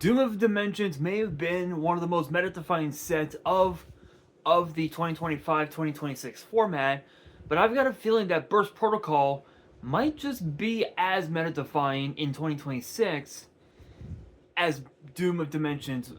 Doom of Dimensions may have been one of the most meta-defining sets of the 2025-2026 format, but I've got a feeling that Burst Protocol might just be as meta-defining in 2026 as Doom of Dimensions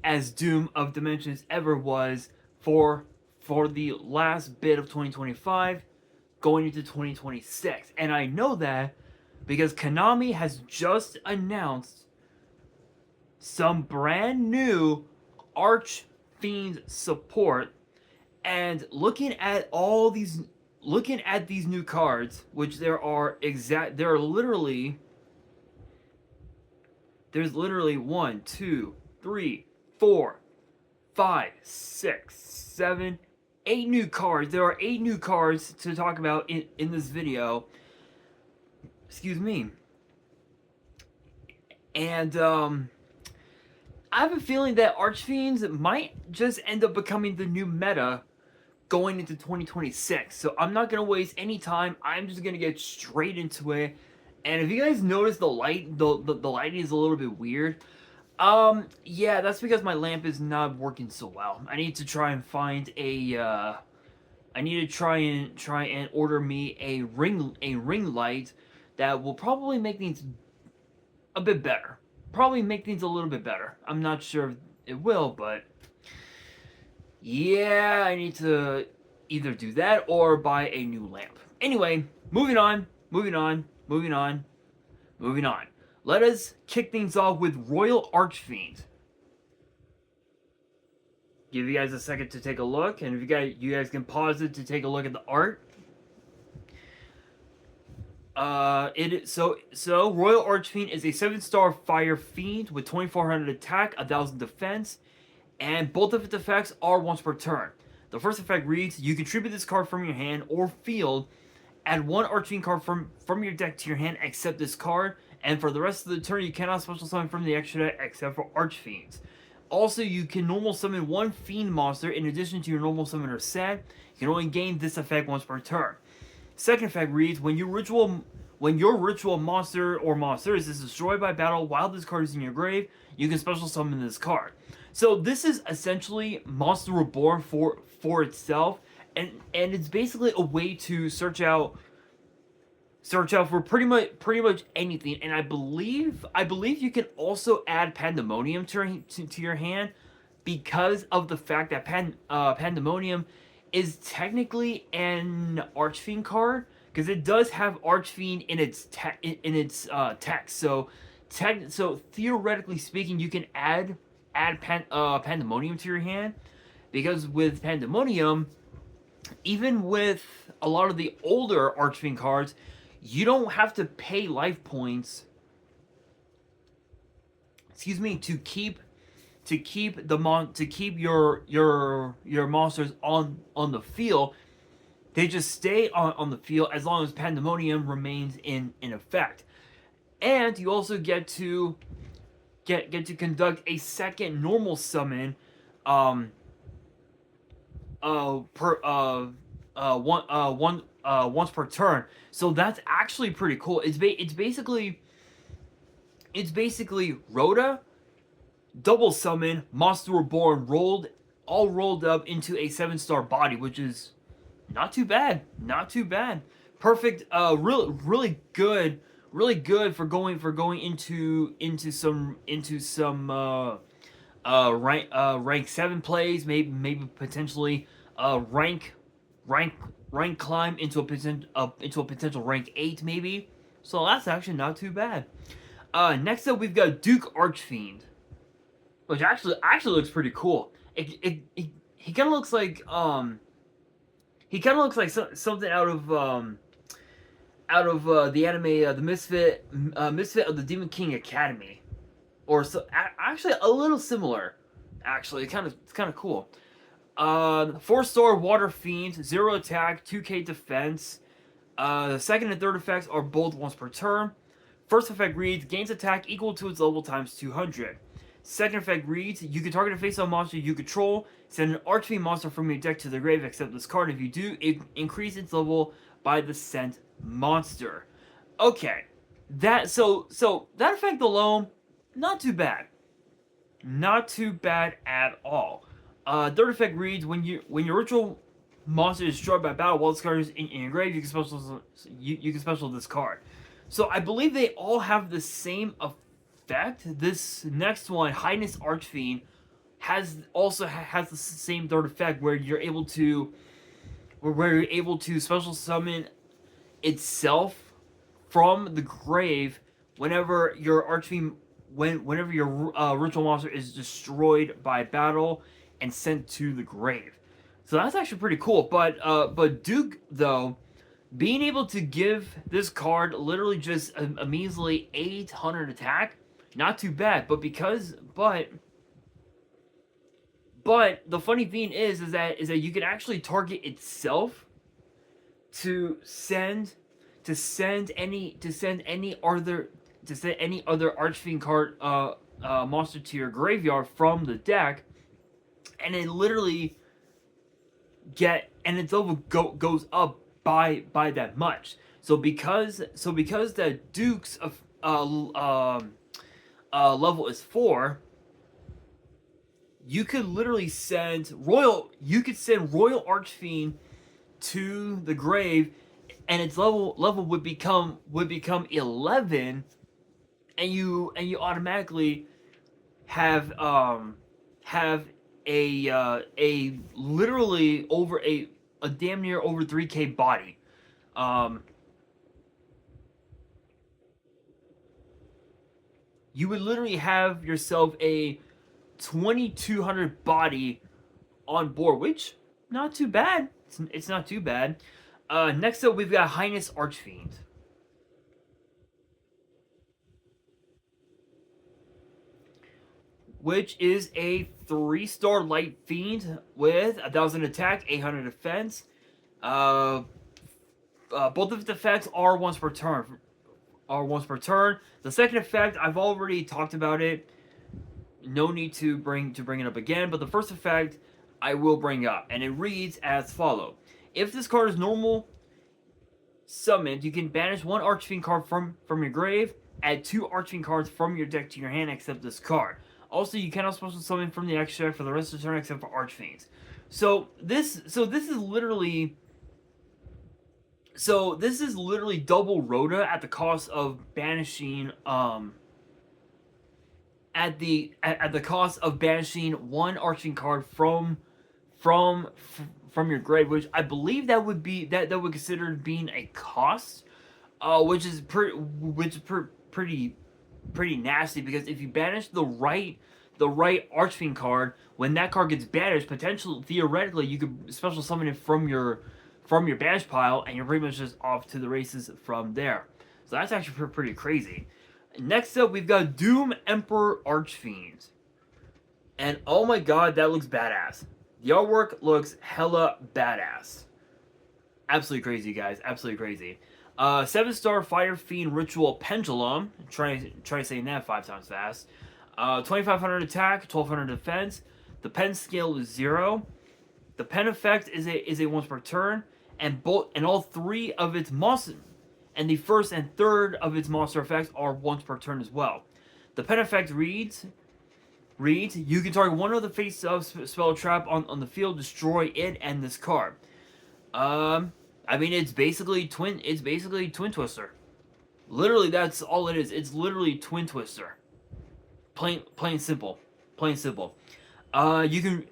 ever was for the last bit of 2025 going into 2026. And I know that because Konami has just announced some brand new Archfiend support, and looking at these new cards, which there's literally 1, 2, 3, 4, 5, 6, 7, 8 new cards. There are 8 new cards to talk about in this video. Excuse me. And I have a feeling that Archfiends might just end up becoming the new meta going into 2026. So I'm not going to waste any time. I'm just going to get straight into it. And if you guys notice the lighting is a little bit weird, yeah, that's because my lamp is not working so well. I need to try and find I need to try and order me a ring light that will probably make things a bit better. Probably make things a little bit better. I'm not sure if it will, but yeah, I need to either do that or buy a new lamp. Anyway, moving on. Let us kick things off with Royal Archfiend. Give you guys a second to take a look, and if you guys can pause it to take a look at the art. Royal Archfiend is a 7-star fire fiend with 2400 attack, 1000 defense, and both of its effects are once per turn. The first effect reads: you contribute this card from your hand or field, add 1 Archfiend card from your deck to your hand except this card, and for the rest of the turn you cannot special summon from the extra deck except for Archfiends. Also, you can normal summon 1 Fiend monster in addition to your normal summoner set. You can only gain this effect once per turn. Second effect reads: when your ritual monster or monsters is destroyed by battle while this card is in your grave, you can special summon this card. So this is essentially Monster Reborn for itself, and it's basically a way to search out for pretty much anything. And I believe you can also add Pandemonium to your hand, because of the fact that Pandemonium is technically an Archfiend card, because it does have Archfiend in its text. So theoretically speaking, you can add Pandemonium to your hand, because with Pandemonium, even with a lot of the older Archfiend cards, you don't have to pay life points. Excuse me, to keep your monsters on the field. They just stay on the field as long as Pandemonium remains in effect. And you also get to conduct a second normal summon once per turn. So that's actually pretty cool. It's basically Rhoda, double summon, Monster Reborn rolled up into a 7-star body, which is not too bad. Perfect. Really good for going into some rank 7 plays, maybe potentially rank climb into a potential rank 8 maybe. So that's actually not too bad. Next up we've got Duke Archfiend, which actually looks pretty cool. He kind of looks like something out of the anime the Misfit of the Demon King Academy, or so. Actually, a little similar. Actually, it's kind of cool. 4-star Water Fiend, 0 attack, 2k defense. The second and third effects are both once per turn. First effect reads: gains attack equal to its level times 200. Second effect reads: you can target a face-up monster you control, send an Archfiend monster from your deck to the grave except this card. If you do, it increase its level by the sent monster. Okay, that effect alone not too bad. Not too bad at all. Third effect reads when your ritual monster is destroyed by battle while this card is in your grave, you can special this card. So I believe they all have the same effect. This next one, Highness Archfiend, has the same third effect where you're able to special summon itself from the grave whenever your Archfiend whenever your ritual monster is destroyed by battle and sent to the grave. So that's actually pretty cool. But Duke though, being able to give this card literally just a measly 800 attack, not too bad. But the funny thing is that you can actually target itself to send any other Archfiend card monster to your graveyard from the deck, and it literally its level goes up by that much. So because the Duke's level is 4, you could literally send Royal Archfiend to the grave, and its level would become 11, and you automatically have a literally over a damn near over 3k body. You would literally have yourself a 2200 body on board, which not too bad. It's not too bad. Next up, we've got Highness Archfiend, which is a 3-star light fiend with 1000 attack, 800 defense. Both of its effects are once per turn. The second effect, I've already talked about it. No need to bring it up again. But the first effect, I will bring up, and it reads as follows: if this card is normal summoned, you can banish one Archfiend card from your grave. Add 2 Archfiend cards from your deck to your hand, except this card. Also, you cannot special summon from the extract for the rest of the turn except for Archfiends. So this is literally double Rhoda at the cost of banishing at the cost of banishing one Archfiend card from your grave, which I believe that would consider being a cost, which is pretty nasty, because if you banish the right Archfiend card, when that card gets banished, theoretically you could special summon it from your banish pile, and you're pretty much just off to the races from there. So that's actually pretty crazy. Next up, we've got Doom Emperor Archfiend, and oh my god, that looks badass. The artwork looks hella badass. Absolutely crazy, guys. Absolutely crazy. 7-star Fire Fiend Ritual Pendulum. Try saying that 5 times fast. 2500 attack, 1200 defense. The pen scale is 0. The pen effect is a once per turn, and all 3 of its monster, and the first and third of its monster effects are once per turn as well. The pen effect reads you can target one of the face of spell trap on the field, destroy it and this card. I mean, it's basically Twin Twister. Literally, that's all it is. It's literally Twin Twister. Plain simple. You can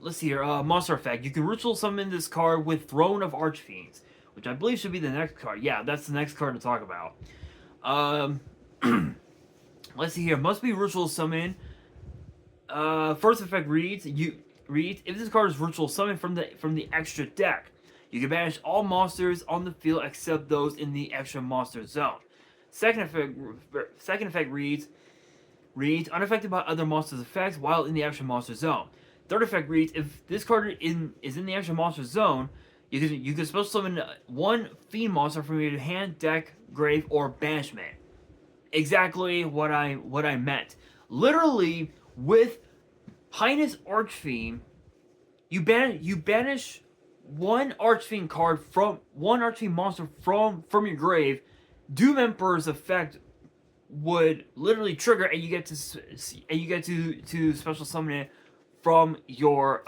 let's see here. Monster effect. You can ritual summon this card with Throne of Archfiends, which I believe should be the next card. Yeah, that's the next card to talk about. Let's see here. Must be ritual summon. First effect reads if this card is ritual summoned from the extra deck, you can banish all monsters on the field except those in the extra monster zone. Second effect reads unaffected by other monsters' effects while in the extra monster zone. Third effect reads if this card is in the extra monster zone, you can special summon one fiend monster from your hand, deck, grave, or banishment. Exactly what I meant. Literally, with Highness Archfiend, you banish one Archfiend card one Archfiend monster from your grave. Doom Emperor's effect would literally trigger, and you get to special summon it from your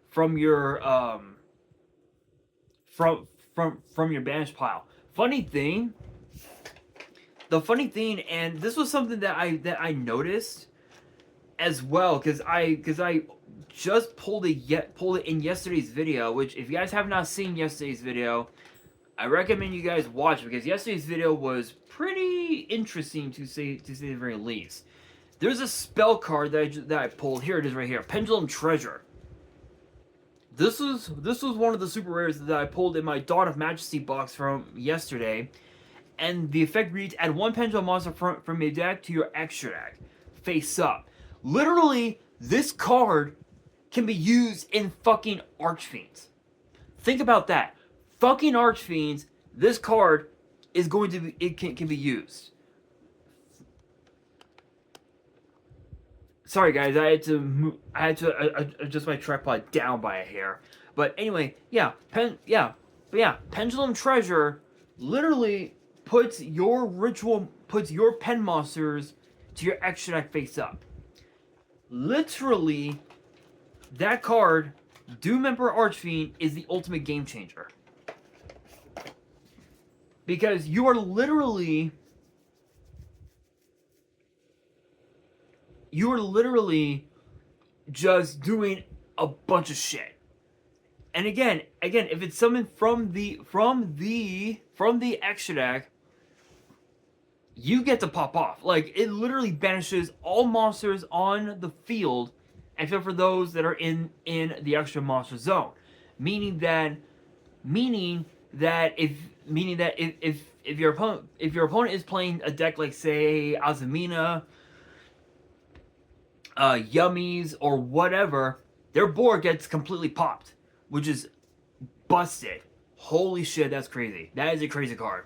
from your from your banish pile. The funny thing, and this was something that I noticed as well, because I just pulled it in yesterday's video. Which, if you guys have not seen yesterday's video, I recommend you guys watch, because yesterday's video was pretty interesting to say the very least. There's a spell card that I pulled. Here it is right here, Pendulum Treasure. This was one of the super rares that I pulled in my Dawn of Majesty box from yesterday, and the effect reads: add one pendulum monster from your deck to your extra deck, face up. Literally, this card can be used in fucking Archfiends. Think about that. Fucking Archfiends, this card is going to be, it can be used. Sorry guys, I had to adjust my tripod down by a hair. But anyway, Pendulum Treasure literally puts your pen monsters to your extra deck face up. Literally, that card, Doom Emperor Archfiend, is the ultimate game changer. Because you are literally just doing a bunch of shit. And again, if it's summoned from the extra deck, you get to pop off. Like, it literally banishes all monsters on the field except for those that are in the extra monster zone. Meaning that if your opponent is playing a deck like, say, Azumina, Yummies, or whatever, their board gets completely popped, which is busted. Holy shit, that's crazy. That is a crazy card.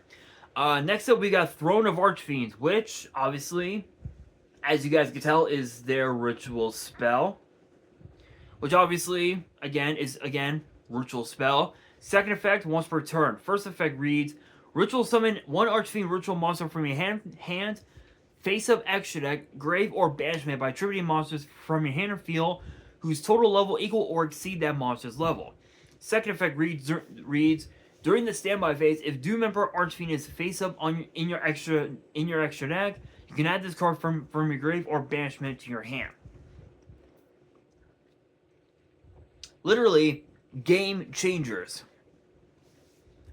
Next up, we got Throne of Archfiends, which, obviously, as you guys can tell, is their ritual spell. Which, obviously, is ritual spell. Second effect, once per turn. First effect reads: ritual summon one Archfiend ritual monster from your hand, face up extra deck, grave, or banishment by attributing monsters from your hand or field whose total level equal or exceed that monster's level. Second effect reads during the standby phase, if Doom Emperor Archfiend is face up in your extra deck, you can add this card from your grave or banishment to your hand. Literally, game changers.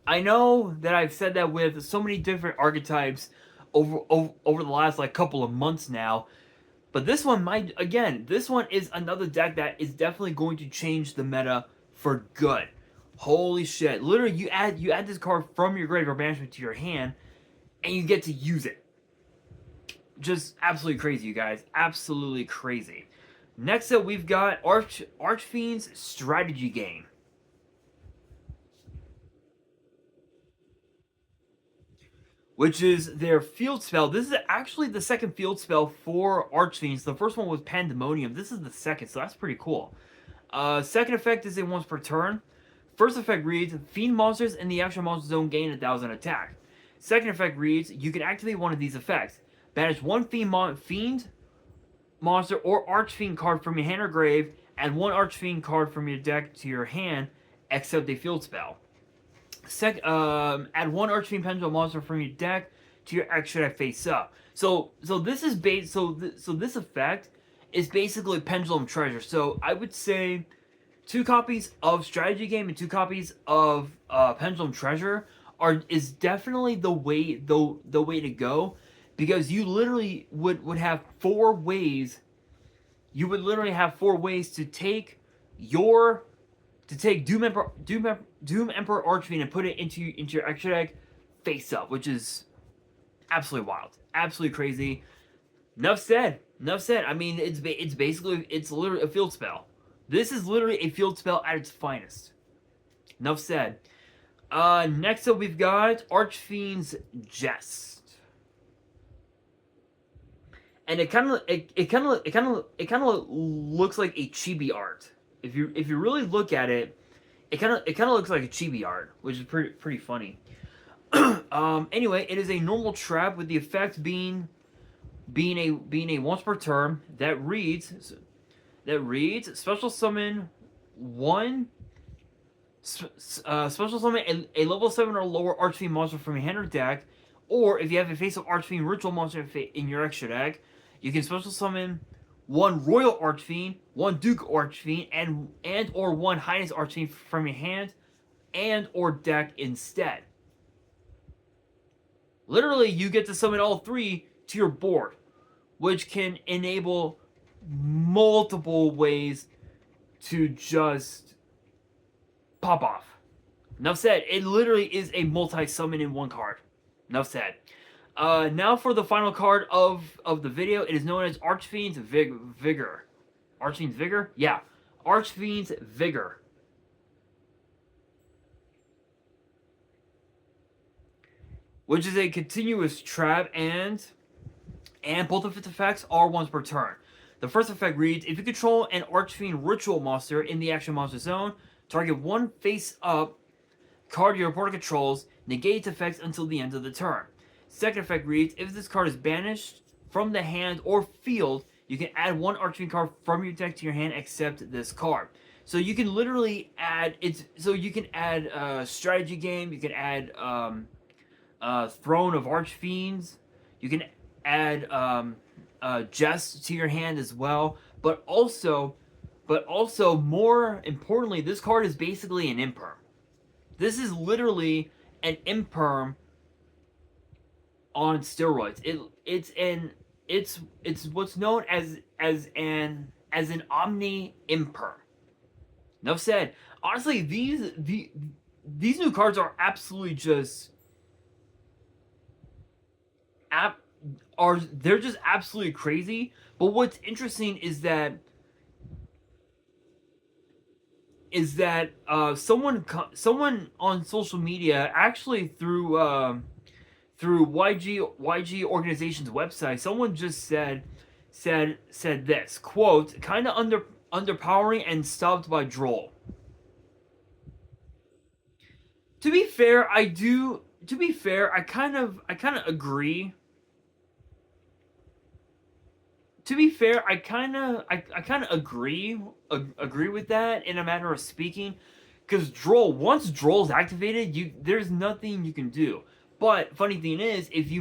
I know that I've said that with so many different archetypes over the last couple of months now, but this one this one is another deck that is definitely going to change the meta for good. Holy shit. Literally, you add this card from your grave or banishment to your hand, and you get to use it. Just absolutely crazy, you guys. Absolutely crazy. Next up, we've got Archfiend's Strategy Game. Which is their field spell. This is actually the second field spell for Archfiends. The first one was Pandemonium. This is the second, so that's pretty cool. Second effect is once per turn. First effect reads: Fiend monsters in the extra monster zone gain 1,000 attack. Second effect reads: you can activate one of these effects. Banish one Fiend monster or Archfiend card from your hand or grave. Add one Archfiend card from your deck to your hand, except a field spell. Add one Archfiend Pendulum monster from your deck to your extra deck face up. So this is this effect is basically Pendulum Treasure. So I would say 2 copies of Strategy Game and 2 copies of Pendulum Treasure is definitely the way to go, because you literally would have 4 ways. You would literally have 4 ways to take Doom Emperor Archfiend and put it into your extra deck face up, which is absolutely wild, absolutely crazy. Enough said. I mean, it's literally a field spell. This is literally a field spell at its finest. Enough said. Next up, we've got Archfiend's Jest. And it kind of looks like a chibi art. If you really look at it, it kind of looks like a chibi art, which is pretty funny. Anyway, it is a normal trap with the effect being a once per turn that reads special summon one special summon a level 7 or lower Archfiend monster from your hand or deck, or if you have a face of Archfiend ritual monster in your extra deck, you can special summon one Royal Archfiend, one Duke Archfiend, and or one Highness Archfiend from your hand and or deck instead. Literally, you get to summon all three to your board, which can enable multiple ways to just pop off. Enough said. It literally is a multi-summon in one card. Enough said. Now for the final card of the video. It is known as Archfiend's Vigor. Archfiend's Vigor? Yeah. Archfiend's Vigor. Which is a continuous trap, and both of its effects are once per turn. The first effect reads, if you control an Archfiend ritual monster in the action monster zone, target one face-up card your opponent controls, negate its effects until the end of the turn. Second effect reads, if this card is banished from the hand or field, you can add one Archfiend card from your deck to your hand except this card. So you can literally add, strategy game, you can add Throne of Archfiends, you can add Jest to your hand as well, but also more importantly, this card is basically an imperm. This is literally an imperm on steroids. It's what's known as an omni imperm. Enough said. Honestly, these new cards are absolutely just they're just absolutely crazy. But what's interesting is that someone on social media, actually through YG organization's website, someone just said this quote, kind of underpowering and stopped by Droll. To be fair, I kind of agree. To be fair, I kind of agree with that in a matter of speaking, because once Droll's activated, there's nothing you can do. But funny thing is, if you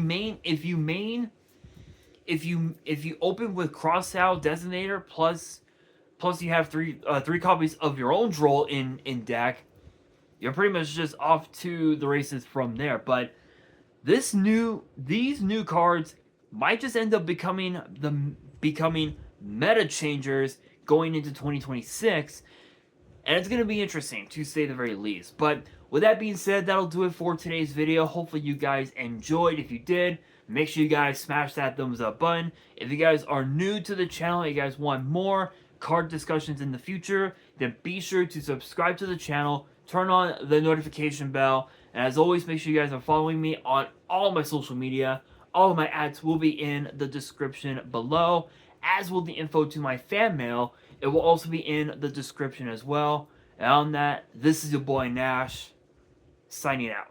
open with Crossout Designator plus you have three copies of your own Droll in deck, you're pretty much just off to the races from there. But these new cards might just end up becoming meta changers going into 2026, and it's going to be interesting, to say the very least. But with that being said, that'll do it for today's video. Hopefully you guys enjoyed. If you did, make sure you guys smash that thumbs up button. If you guys are new to the channel, you guys want more card discussions in the future, then be sure to subscribe to the channel, turn on the notification bell, and as always, make sure you guys are following me on all my social media. All of my ads will be in the description below, as will the info to my fan mail. It will also be in the description as well. And on that, this is your boy Nash, signing out.